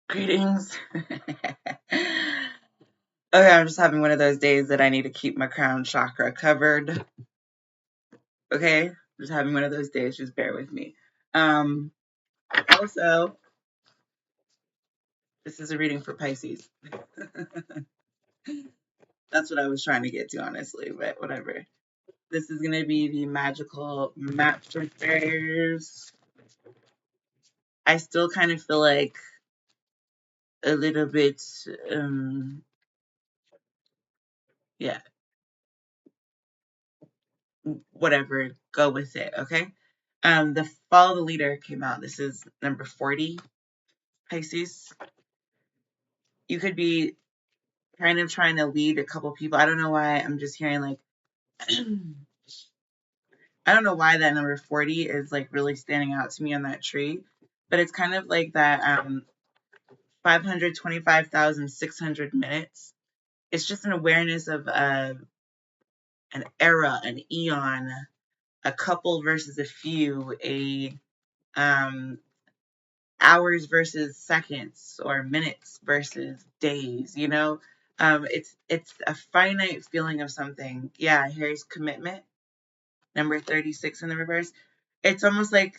Greetings. Okay, I'm just having one of those days that I need to keep my crown chakra covered. Okay, just having one of those days. Just bear with me. Also, this is a reading for Pisces. That's what I was trying to get to, honestly, but whatever. This is going to be the magical map for fairs. I still kind of feel like a little bit, yeah, whatever, go with it, okay? The Follow the Leader came out. This is number 40, Pisces. You could be kind of trying to lead a couple people. I don't know why I'm just hearing like, I don't know why that number 40 is like really standing out to me on that tree, but it's kind of like that 525,600 minutes. It's just an awareness of an era, an eon, a couple versus a few, a um, hours versus seconds, or minutes versus days, you know? It's a finite feeling of something. Yeah, here's commitment, number 36 in the reverse. It's almost like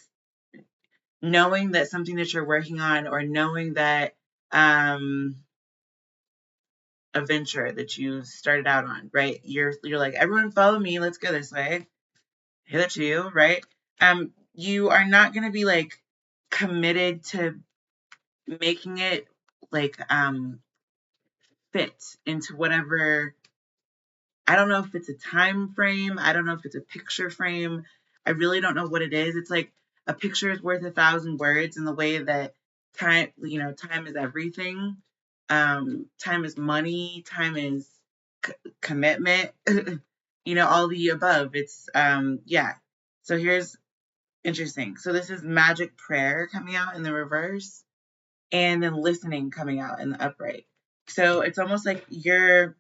knowing that something that you're working on, or knowing that a venture that you started out on, right? You're like, everyone follow me, let's go this way. Hey, that's you, right? You are not gonna be like committed to making it like fit into whatever. I don't know if it's a time frame. I don't know if it's a picture frame. I really don't know what it is. It's like a picture is worth 1,000 words, in the way that time, time is everything. Time is money. Time is commitment. All the above. It's yeah. So here's interesting. So this is magic prayer coming out in the reverse, and then listening coming out in the upright. So it's almost like you're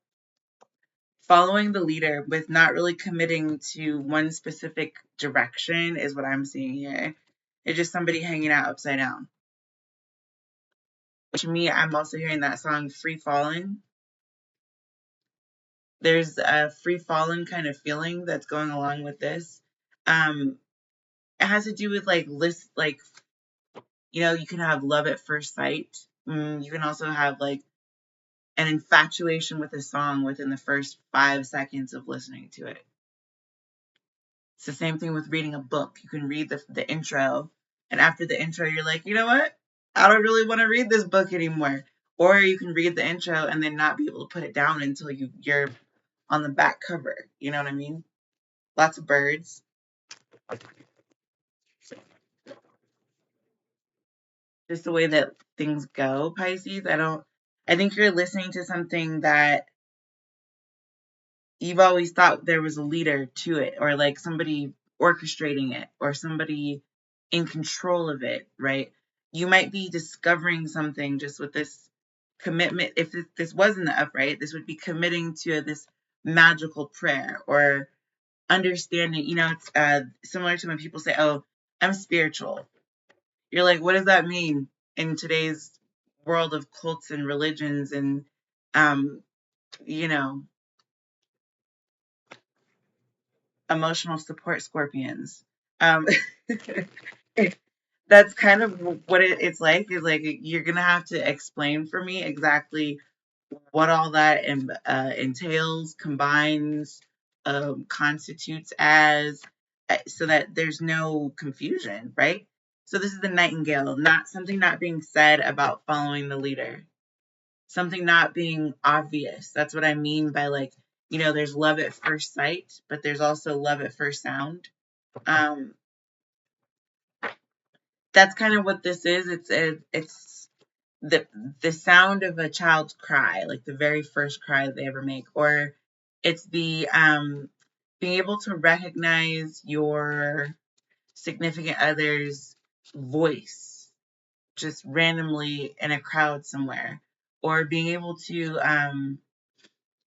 following the leader with not really committing to one specific direction, is what I'm seeing here. It's just somebody hanging out upside down. To me, I'm also hearing that song Free Fallin'. There's a free fallen kind of feeling that's going along with this. It has to do with you can have love at first sight. You can also have like an infatuation with a song within the first 5 seconds of listening to it. It's the same thing with reading a book. You can read the intro, and after the intro, you're like, you know what? I don't really want to read this book anymore. Or you can read the intro and then not be able to put it down until you're on the back cover. You know what I mean? Lots of birds. Just the way that things go, Pisces. I think you're listening to something that you've always thought there was a leader to it, or like somebody orchestrating it, or somebody in control of it, right? You might be discovering something just with this commitment. If this wasn't the upright, this would be committing to this magical prayer, or understanding. It's similar to when people say, oh, I'm spiritual. You're like, what does that mean in today's world of cults and religions and you know emotional support scorpions. Um, that's kind of what it's like. Is like, you're gonna have to explain for me exactly what all that entails, combines, constitutes as, so that there's no confusion, right? So this is the nightingale, not being said about following the leader, something not being obvious. That's what I mean by like, there's love at first sight, but there's also love at first sound. Um, that's kind of what this is. It's the sound of a child's cry, like the very first cry that they ever make, or it's the being able to recognize your significant other's voice just randomly in a crowd somewhere, or being able to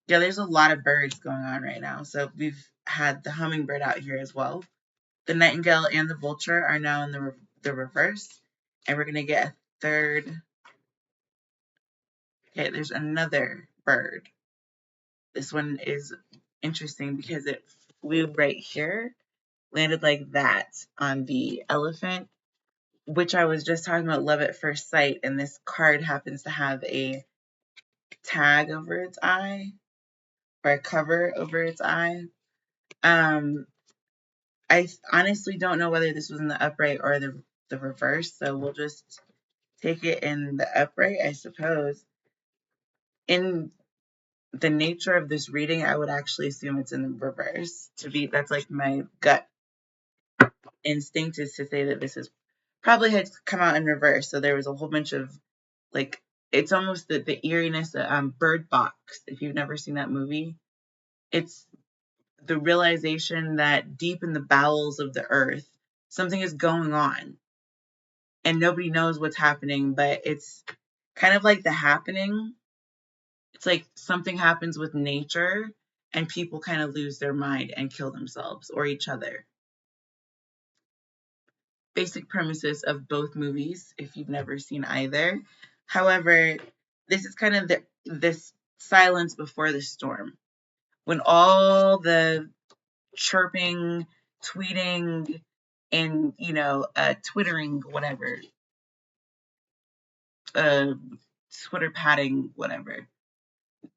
yeah, there's a lot of birds going on right now. So we've had the hummingbird out here as well. The nightingale and the vulture are now in the reverse, and we're gonna get a third Okay, there's another bird. This one is interesting because it flew right here, landed like that on the elephant, which I was just talking about love at first sight. And this card happens to have a tag over its eye, or a cover over its eye. I honestly don't know whether this was in the upright or the reverse, so we'll just take it in the upright, I suppose. In the nature of this reading, I would actually assume it's in the reverse. That's like my gut instinct is to say that this is probably had come out in reverse. So there was a whole bunch of like, it's almost the eeriness of Bird Box. If you've never seen that movie, it's the realization that deep in the bowels of the earth, something is going on and nobody knows what's happening, but it's kind of like the happening. It's like something happens with nature and people kind of lose their mind and kill themselves or each other. Basic premises of both movies, if you've never seen either. However, this is kind of this silence before the storm. When all the chirping, tweeting, and, twittering, whatever, Twitter padding, whatever,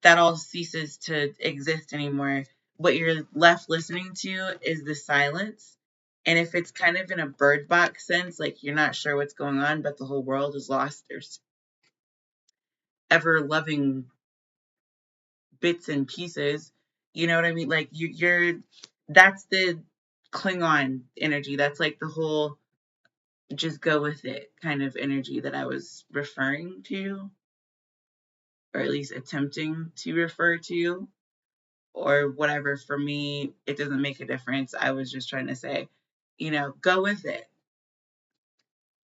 that all ceases to exist anymore. What you're left listening to is the silence. And if it's kind of in a bird box sense, like you're not sure what's going on, but the whole world is lost, there's ever loving bits and pieces. You know what I mean? Like you're that's the Klingon energy. That's like the whole just go with it kind of energy that I was referring to, or at least attempting to refer to, or whatever. For me, it doesn't make a difference. I was just trying to say, go with it.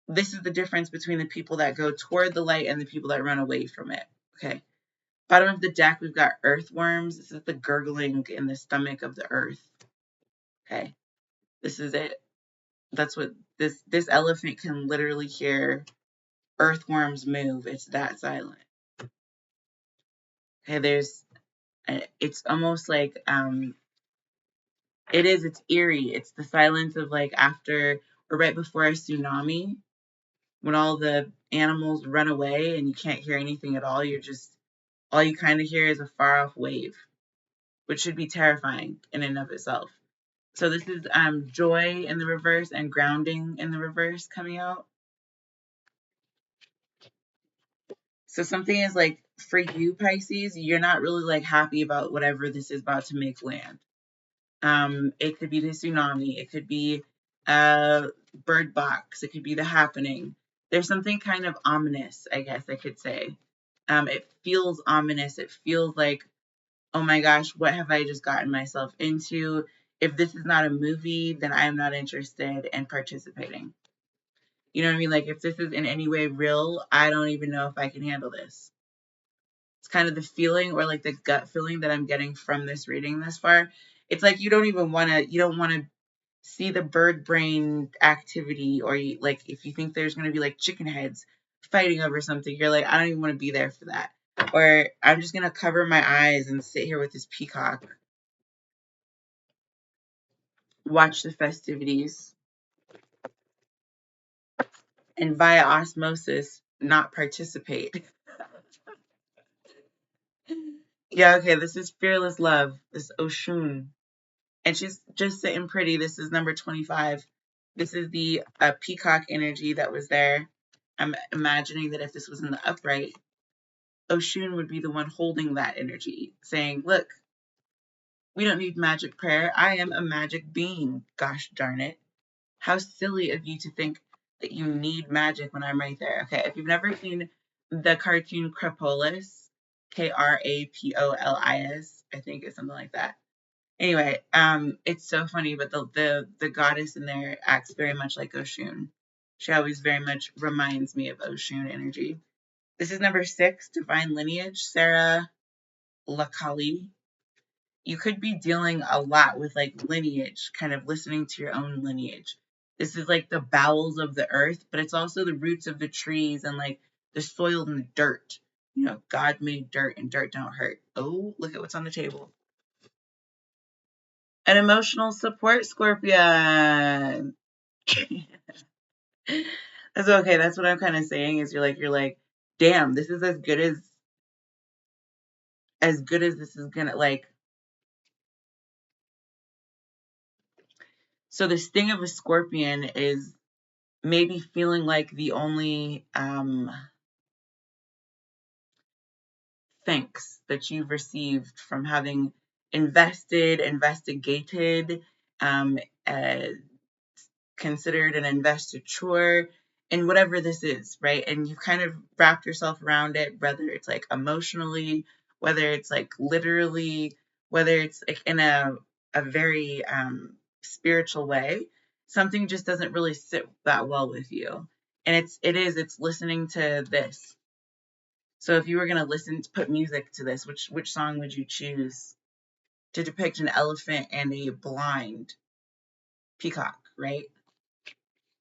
This is the difference between the people that go toward the light and the people that run away from it. Okay. Bottom of the deck, we've got earthworms. This is the gurgling in the stomach of the earth. Okay. This is it. That's what this elephant can literally hear earthworms move. It's that silent. Okay, it's almost like it's eerie. It's the silence of like after or right before a tsunami, when all the animals run away and you can't hear anything at all. All you kind of hear is a far off wave, which should be terrifying in and of itself. So this is joy in the reverse and grounding in the reverse coming out. So something is like, for you, Pisces, you're not really like happy about whatever this is about to make land. It could be the tsunami. It could be bird box. It could be the happening. There's something kind of ominous, I guess I could say. It feels ominous. It feels like, oh my gosh, what have I just gotten myself into? If this is not a movie, then I am not interested in participating. You know what I mean? Like, if this is in any way real, I don't even know if I can handle this. It's kind of the feeling, or like the gut feeling that I'm getting from this reading this far. It's like you don't want to see the bird brain activity, or like if you think there's going to be like chicken heads fighting over something, you're like, I don't even want to be there for that. Or I'm just going to cover my eyes and sit here with this peacock, watch the festivities, and via osmosis not participate. Yeah, okay, this is Fearless Love, this Oshun. And she's just sitting pretty. This is number 25. This is the peacock energy that was there. I'm imagining that if this was in the upright, Oshun would be the one holding that energy, saying, look, we don't need magic prayer. I am a magic being. Gosh darn it. How silly of you to think that you need magic when I'm right there. Okay, if you've never seen the cartoon Krapolis, Krapolis, I think it's something like that. Anyway, it's so funny, but the goddess in there acts very much like Oshun. She always very much reminds me of Oshun energy. This is number 6, Divine Lineage, Sarah Lakali. You could be dealing a lot with like lineage, kind of listening to your own lineage. This is like the bowels of the earth, but it's also the roots of the trees and like the soil and the dirt. God made dirt and dirt don't hurt. Oh, look at what's on the table. An emotional support Scorpion. That's okay. That's what I'm kind of saying is you're like, damn, this is as good as this is gonna like. So this thing of a Scorpion is maybe feeling like the only thanks that you've received from having investigated, um, uh, considered an investiture in whatever this is, right? And you've kind of wrapped yourself around it, whether it's like emotionally, whether it's like literally, whether it's like in a very spiritual way. Something just doesn't really sit that well with you. And it's listening to this. So if you were gonna put music to this, which song would you choose to depict an elephant and a blind peacock, right?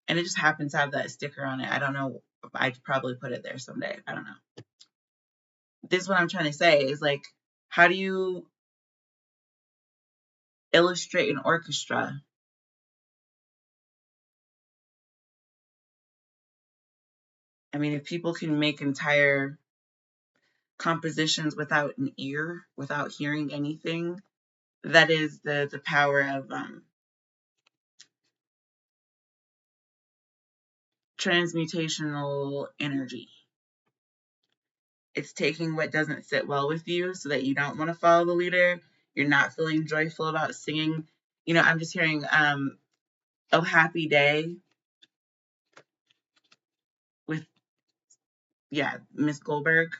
And it just happens to have that sticker on it. I don't know. I'd probably put it there someday. I don't know. This is what I'm trying to say is like, how do you illustrate an orchestra? I mean, if people can make entire compositions without an ear, without hearing anything, that is the power of transmutational energy. It's taking what doesn't sit well with you so that you don't want to follow the leader. You're not feeling joyful about singing. I'm just hearing Oh Happy Day with, yeah, Miss Goldberg.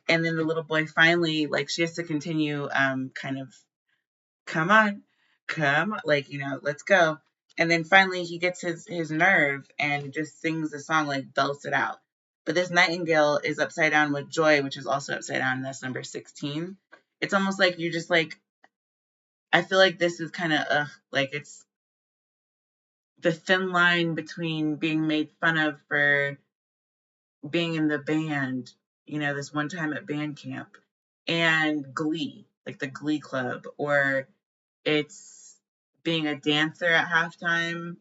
And then the little boy finally, like, she has to continue kind of, come on, like, let's go. And then finally he gets his nerve and just sings the song, like belts it out. But this nightingale is upside down with joy, which is also upside down, and that's number 16. It's almost like you're just like, I feel like this is kind of like it's the thin line between being made fun of for being in the band, this one time at band camp, and Glee, like the Glee Club, or it's being a dancer at halftime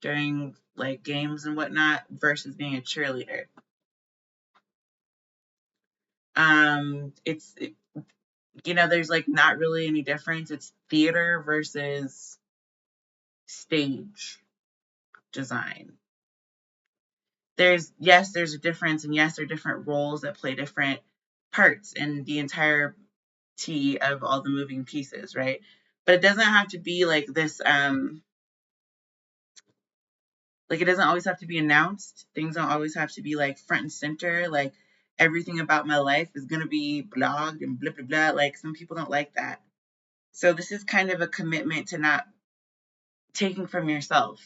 during like games and whatnot versus being a cheerleader. There's like not really any difference. It's theater versus stage design. There's a difference, and yes, there are different roles that play different parts in the entirety of all the moving pieces, right? But it doesn't have to be like this, like it doesn't always have to be announced. Things don't always have to be like front and center, like everything about my life is gonna be blogged and blah blah blah. Like some people don't like that. So this is kind of a commitment to not taking from yourself,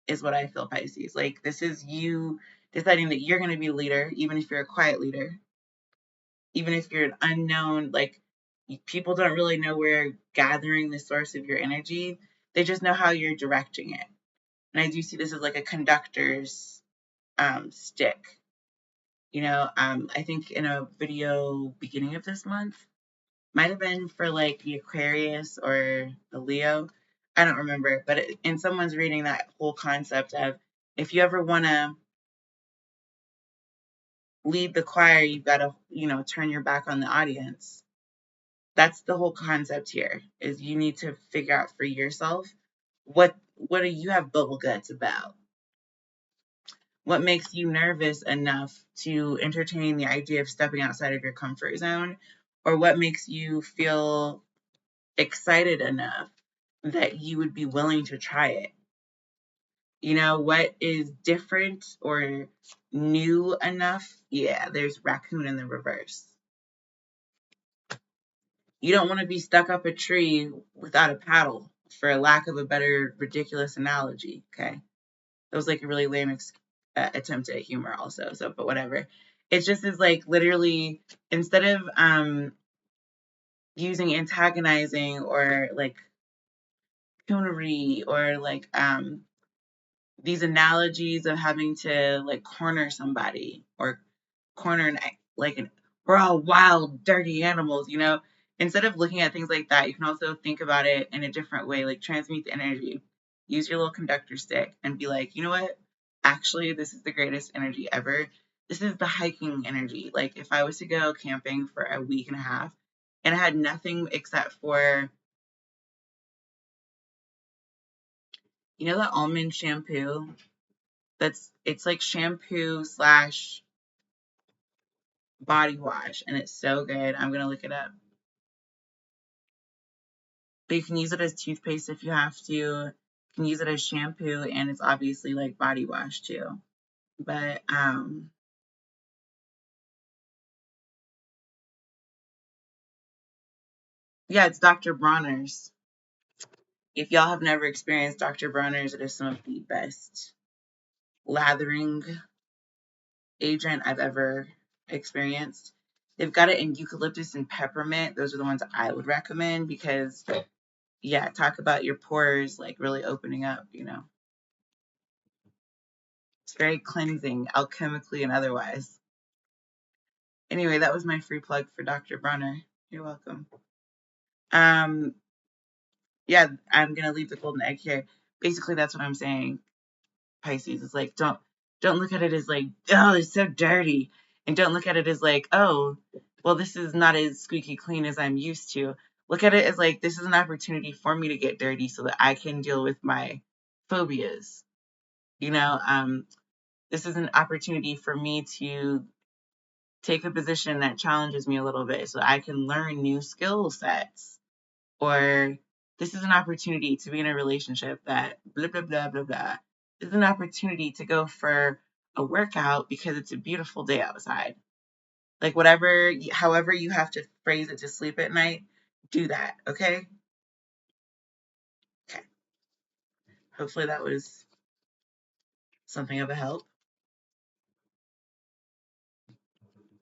is what I feel, Pisces. Like this is you deciding that you're gonna be a leader, even if you're a quiet leader, even if you're an unknown, like people don't really know where you're gathering the source of your energy. They just know how you're directing it. And I do see this as like a conductor's stick. I think in a video beginning of this month, might have been for like the Aquarius or the Leo. I don't remember, but in someone's reading that whole concept of if you ever want to lead the choir, you've got to, turn your back on the audience. That's the whole concept here, is you need to figure out for yourself what do you have bubble guts about? What makes you nervous enough to entertain the idea of stepping outside of your comfort zone? Or what makes you feel excited enough that you would be willing to try it? What is different or new enough? Yeah, there's raccoon in the reverse. You don't want to be stuck up a tree without a paddle, for lack of a better ridiculous analogy, okay? That was like a really lame attempt at humor also, so, but whatever. It's just is like literally, instead of using antagonizing or like coonery or like these analogies of having to like corner somebody or corner like we're all wild, dirty animals, you know? Instead of looking at things like that, you can also think about it in a different way, like transmute the energy. Use your little conductor stick and be like, you know what? Actually, this is the greatest energy ever. This is the hiking energy. Like if I was to go camping for a week and a half and I had nothing except for, you know, the almond shampoo? It's like shampoo slash body wash and it's so good. I'm gonna look it up. But you can use it as toothpaste if you have to. You can use it as shampoo and it's obviously like body wash too. But yeah, it's Dr. Bronner's. If y'all have never experienced Dr. Bronner's, it is some of the best lathering agent I've ever experienced. They've got it in eucalyptus and peppermint. Those are the ones I would recommend because, yeah, talk about your pores like really opening up, you know. It's very cleansing, alchemically and otherwise. Anyway, that was my free plug for Dr. Bronner. You're welcome. Um, yeah, I'm gonna leave the golden egg here. Basically, that's what I'm saying. Pisces is like, don't look at it as like, oh, it's so dirty, and don't look at it as like, oh, well, this is not as squeaky clean as I'm used to. Look at it as like, this is an opportunity for me to get dirty so that I can deal with my phobias. You know, this is an opportunity for me to take a position that challenges me a little bit so I can learn new skill sets. Or this is an opportunity to be in a relationship that blah, blah, blah, blah, blah. This is an opportunity to go for a workout because it's a beautiful day outside. Like whatever, however you have to phrase it to sleep at night, do that, okay? Okay. Hopefully that was something of a help.